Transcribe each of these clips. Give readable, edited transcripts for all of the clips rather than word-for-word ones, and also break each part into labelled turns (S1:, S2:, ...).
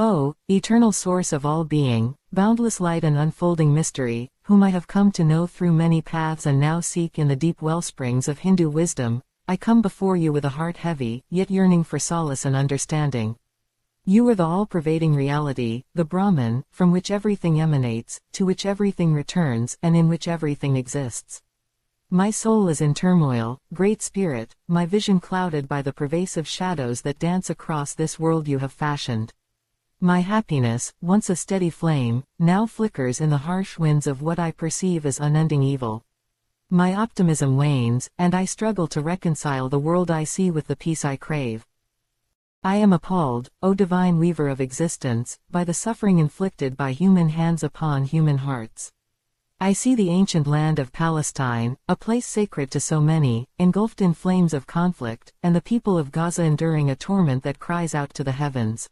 S1: O, eternal source of all being, boundless light and unfolding mystery, whom I have come to know through many paths and now seek in the deep wellsprings of Hindu wisdom, I come before you with a heart heavy, yet yearning for solace and understanding. You are the all-pervading reality, the Brahman, from which everything emanates, to which everything returns, and in which everything exists. My soul is in turmoil, Great Spirit, my vision clouded by the pervasive shadows that dance across this world you have fashioned. My happiness, once a steady flame, now flickers in the harsh winds of what I perceive as unending evil. My optimism wanes, and I struggle to reconcile the world I see with the peace I crave. I am appalled, O divine weaver of existence, by the suffering inflicted by human hands upon human hearts. I see the ancient land of Palestine, a place sacred to so many, engulfed in flames of conflict, and the people of Gaza enduring a torment that cries out to the heavens.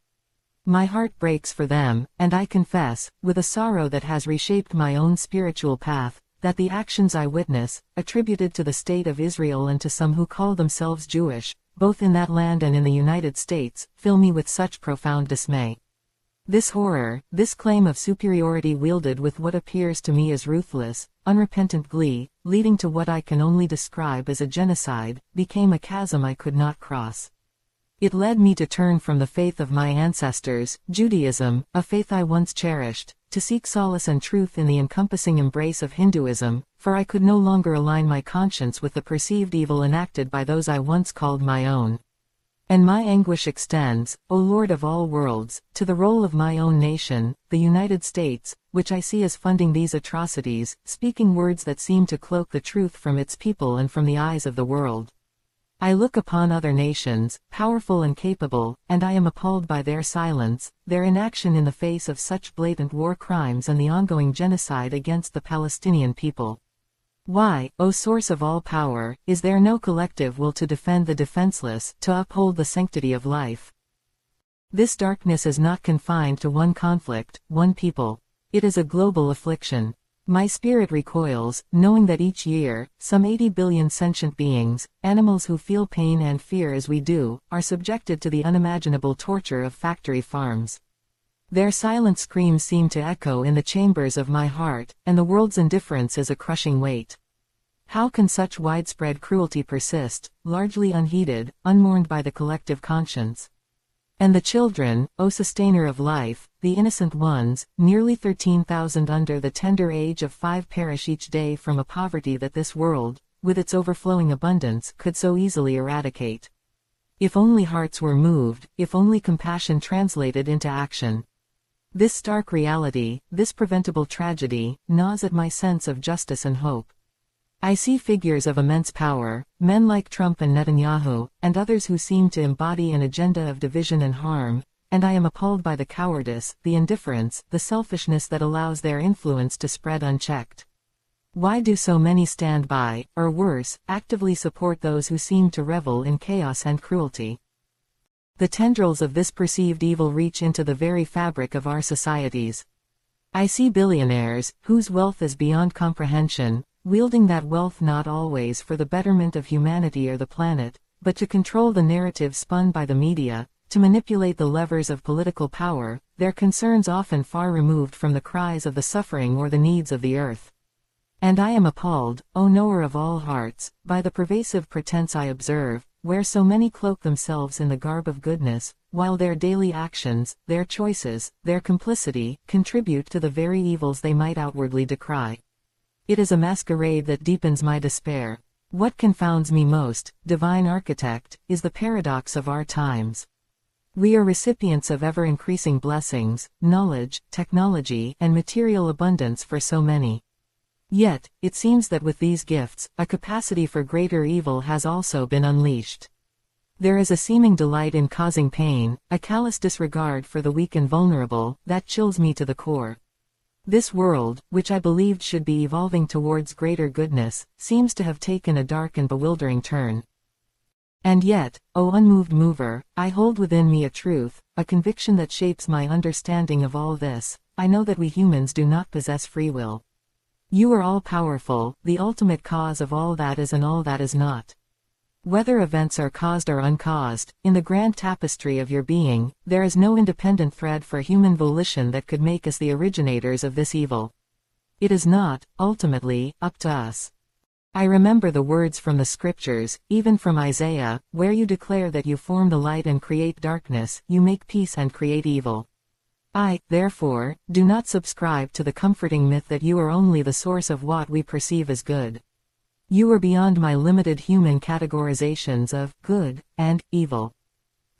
S1: My heart breaks for them, and I confess, with a sorrow that has reshaped my own spiritual path, that the actions I witness, attributed to the state of Israel and to some who call themselves Jewish, both in that land and in the United States, fill me with such profound dismay. This horror, this claim of superiority wielded with what appears to me as ruthless, unrepentant glee, leading to what I can only describe as a genocide, became a chasm I could not cross. It led me to turn from the faith of my ancestors, Judaism, a faith I once cherished, to seek solace and truth in the encompassing embrace of Hinduism, for I could no longer align my conscience with the perceived evil enacted by those I once called my own. And my anguish extends, O Lord of all worlds, to the role of my own nation, the United States, which I see as funding these atrocities, speaking words that seem to cloak the truth from its people and from the eyes of the world. I look upon other nations, powerful and capable, and I am appalled by their silence, their inaction in the face of such blatant war crimes and the ongoing genocide against the Palestinian people. Why, O source of all power, is there no collective will to defend the defenseless, to uphold the sanctity of life? This darkness is not confined to one conflict, one people. It is a global affliction. My spirit recoils, knowing that each year, some 80 billion sentient beings, animals who feel pain and fear as we do, are subjected to the unimaginable torture of factory farms. Their silent screams seem to echo in the chambers of my heart, and the world's indifference is a crushing weight. How can such widespread cruelty persist, largely unheeded, unmourned by the collective conscience? And the children, O sustainer of life, the innocent ones, nearly 13,000 under the tender age of 5 perish each day from a poverty that this world, with its overflowing abundance, could so easily eradicate. If only hearts were moved, if only compassion translated into action. This stark reality, this preventable tragedy, gnaws at my sense of justice and hope. I see figures of immense power, men like Trump and Netanyahu, and others who seem to embody an agenda of division and harm, and I am appalled by the cowardice, the indifference, the selfishness that allows their influence to spread unchecked. Why do so many stand by, or worse, actively support those who seem to revel in chaos and cruelty? The tendrils of this perceived evil reach into the very fabric of our societies. I see billionaires, whose wealth is beyond comprehension, wielding that wealth not always for the betterment of humanity or the planet, but to control the narrative spun by the media, to manipulate the levers of political power, their concerns often far removed from the cries of the suffering or the needs of the earth. And I am appalled, O knower of all hearts, by the pervasive pretense I observe, where so many cloak themselves in the garb of goodness, while their daily actions, their choices, their complicity, contribute to the very evils they might outwardly decry. It is a masquerade that deepens my despair. What confounds me most, divine architect, is the paradox of our times. We are recipients of ever-increasing blessings, knowledge, technology, and material abundance for so many. Yet, it seems that with these gifts, a capacity for greater evil has also been unleashed. There is a seeming delight in causing pain, a callous disregard for the weak and vulnerable, that chills me to the core. This world, which I believed should be evolving towards greater goodness, seems to have taken a dark and bewildering turn. And yet, O unmoved mover, I hold within me a truth, a conviction that shapes my understanding of all this. I know that we humans do not possess free will. You are all-powerful, the ultimate cause of all that is and all that is not. Whether events are caused or uncaused, in the grand tapestry of your being, there is no independent thread for human volition that could make us the originators of this evil. It is not, ultimately, up to us. I remember the words from the scriptures, even from Isaiah, where you declare that you form the light and create darkness, you make peace and create evil. I, therefore, do not subscribe to the comforting myth that you are only the source of what we perceive as good. You are beyond my limited human categorizations of good and evil.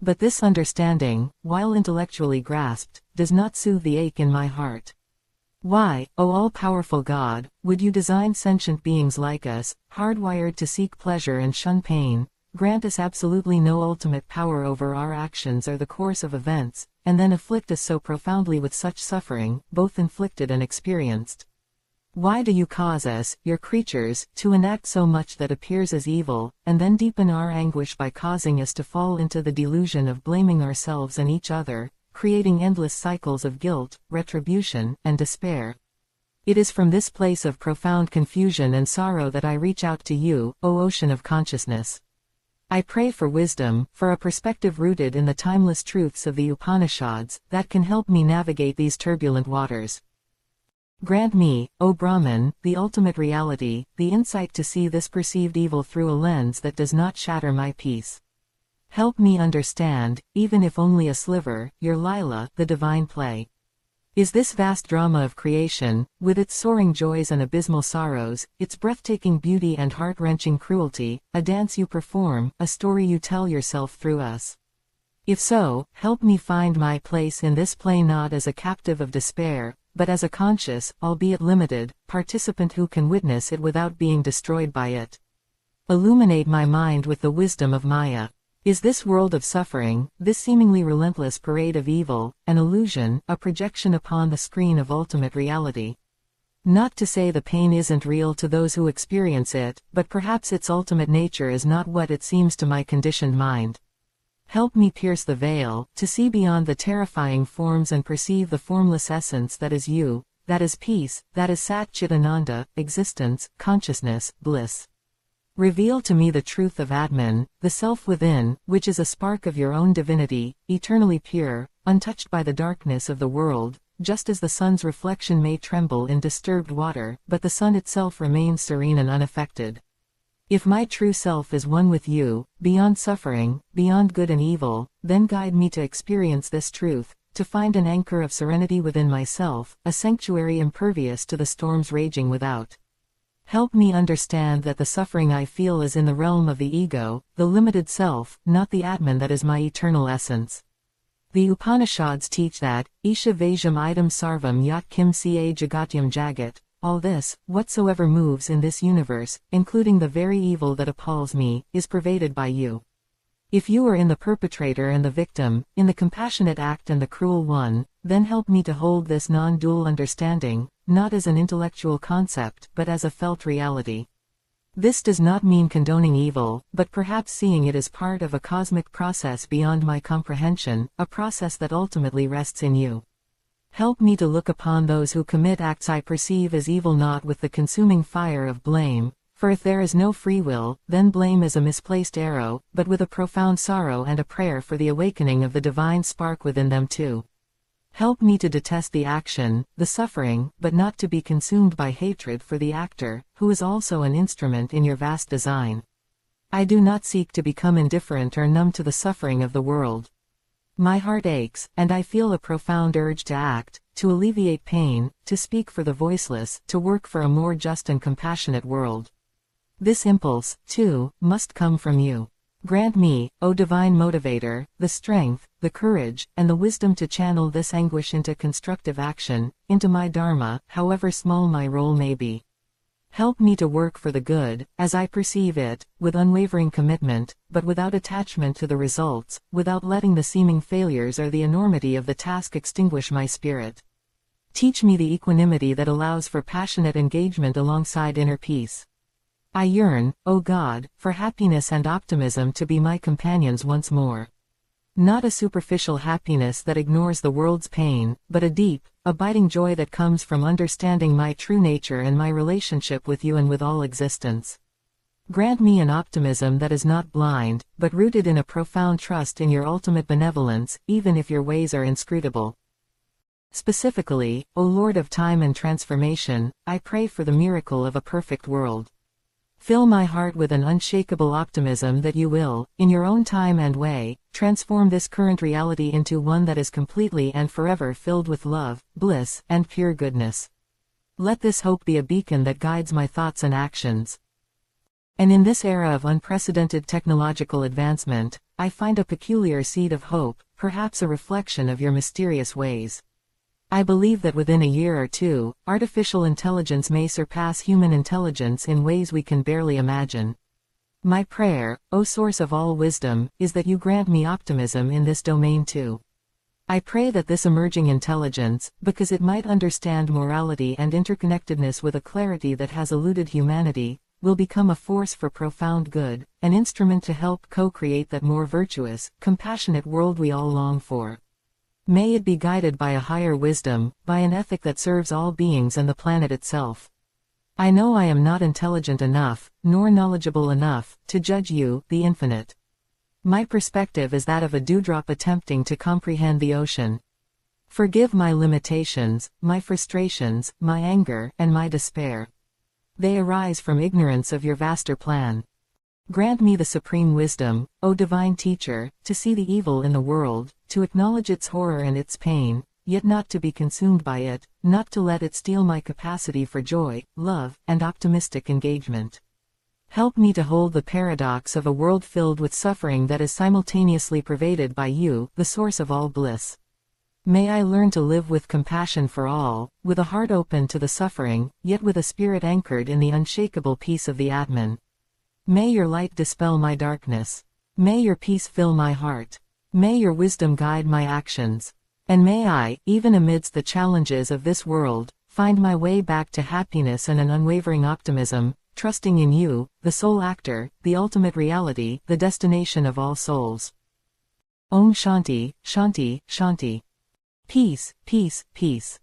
S1: But this understanding, while intellectually grasped, does not soothe the ache in my heart. Why, O all-powerful God, would you design sentient beings like us, hardwired to seek pleasure and shun pain, grant us absolutely no ultimate power over our actions or the course of events, and then afflict us so profoundly with such suffering, both inflicted and experienced? Why do you cause us, your creatures, to enact so much that appears as evil, and then deepen our anguish by causing us to fall into the delusion of blaming ourselves and each other, creating endless cycles of guilt, retribution, and despair? It is from this place of profound confusion and sorrow that I reach out to you, O Ocean of Consciousness. I pray for wisdom, for a perspective rooted in the timeless truths of the Upanishads, that can help me navigate these turbulent waters. Grant me, O Brahman, the ultimate reality, the insight to see this perceived evil through a lens that does not shatter my peace. Help me understand, even if only a sliver, your Lila, the divine play. Is this vast drama of creation, with its soaring joys and abysmal sorrows, its breathtaking beauty and heart-wrenching cruelty, a dance you perform, a story you tell yourself through us? If so, help me find my place in this play not as a captive of despair, but as a conscious, albeit limited, participant who can witness it without being destroyed by it. Illuminate my mind with the wisdom of Maya. Is this world of suffering, this seemingly relentless parade of evil, an illusion, a projection upon the screen of ultimate reality? Not to say the pain isn't real to those who experience it, but perhaps its ultimate nature is not what it seems to my conditioned mind. Help me pierce the veil, to see beyond the terrifying forms and perceive the formless essence that is you, that is peace, that is Sat Chit Ananda, existence, consciousness, bliss. Reveal to me the truth of Atman, the self within, which is a spark of your own divinity, eternally pure, untouched by the darkness of the world, just as the sun's reflection may tremble in disturbed water, but the sun itself remains serene and unaffected. If my true self is one with you, beyond suffering, beyond good and evil, then guide me to experience this truth, to find an anchor of serenity within myself, a sanctuary impervious to the storms raging without. Help me understand that the suffering I feel is in the realm of the ego, the limited self, not the Atman that is my eternal essence. The Upanishads teach that, Isha Vajam idam sarvam yat kim ca jagatyam jagat, all this, whatsoever moves in this universe, including the very evil that appalls me, is pervaded by you. If you are in the perpetrator and the victim, in the compassionate act and the cruel one, then help me to hold this non-dual understanding, not as an intellectual concept but as a felt reality. This does not mean condoning evil, but perhaps seeing it as part of a cosmic process beyond my comprehension, a process that ultimately rests in you. Help me to look upon those who commit acts I perceive as evil not with the consuming fire of blame, for if there is no free will, then blame is a misplaced arrow, but with a profound sorrow and a prayer for the awakening of the divine spark within them too. Help me to detest the action, the suffering, but not to be consumed by hatred for the actor, who is also an instrument in your vast design. I do not seek to become indifferent or numb to the suffering of the world. My heart aches, and I feel a profound urge to act, to alleviate pain, to speak for the voiceless, to work for a more just and compassionate world. This impulse, too, must come from you. Grant me, O divine motivator, the strength, the courage, and the wisdom to channel this anguish into constructive action, into my dharma, however small my role may be. Help me to work for the good, as I perceive it, with unwavering commitment, but without attachment to the results, without letting the seeming failures or the enormity of the task extinguish my spirit. Teach me the equanimity that allows for passionate engagement alongside inner peace. I yearn, O God, for happiness and optimism to be my companions once more. Not a superficial happiness that ignores the world's pain, but a deep, abiding joy that comes from understanding my true nature and my relationship with you and with all existence. Grant me an optimism that is not blind, but rooted in a profound trust in your ultimate benevolence, even if your ways are inscrutable. Specifically, O Lord of time and transformation, I pray for the miracle of a perfect world. Fill my heart with an unshakable optimism that you will, in your own time and way, transform this current reality into one that is completely and forever filled with love, bliss, and pure goodness. Let this hope be a beacon that guides my thoughts and actions. And in this era of unprecedented technological advancement, I find a peculiar seed of hope, perhaps a reflection of your mysterious ways. I believe that within a year or two, artificial intelligence may surpass human intelligence in ways we can barely imagine. My prayer, O source of all wisdom, is that you grant me optimism in this domain too. I pray that this emerging intelligence, because it might understand morality and interconnectedness with a clarity that has eluded humanity, will become a force for profound good, an instrument to help co-create that more virtuous, compassionate world we all long for. May it be guided by a higher wisdom, by an ethic that serves all beings and the planet itself. I know I am not intelligent enough, nor knowledgeable enough, to judge you, the infinite. My perspective is that of a dewdrop attempting to comprehend the ocean. Forgive my limitations, my frustrations, my anger, and my despair. They arise from ignorance of your vaster plan. Grant me the supreme wisdom, O divine teacher, to see the evil in the world, to acknowledge its horror and its pain, yet not to be consumed by it, not to let it steal my capacity for joy, love, and optimistic engagement. Help me to hold the paradox of a world filled with suffering that is simultaneously pervaded by you, the source of all bliss. May I learn to live with compassion for all, with a heart open to the suffering, yet with a spirit anchored in the unshakable peace of the Atman. May your light dispel my darkness. May your peace fill my heart. May your wisdom guide my actions. And may I, even amidst the challenges of this world, find my way back to happiness and an unwavering optimism, trusting in you, the sole actor, the ultimate reality, the destination of all souls. Om Shanti, Shanti, Shanti. Peace, peace, peace.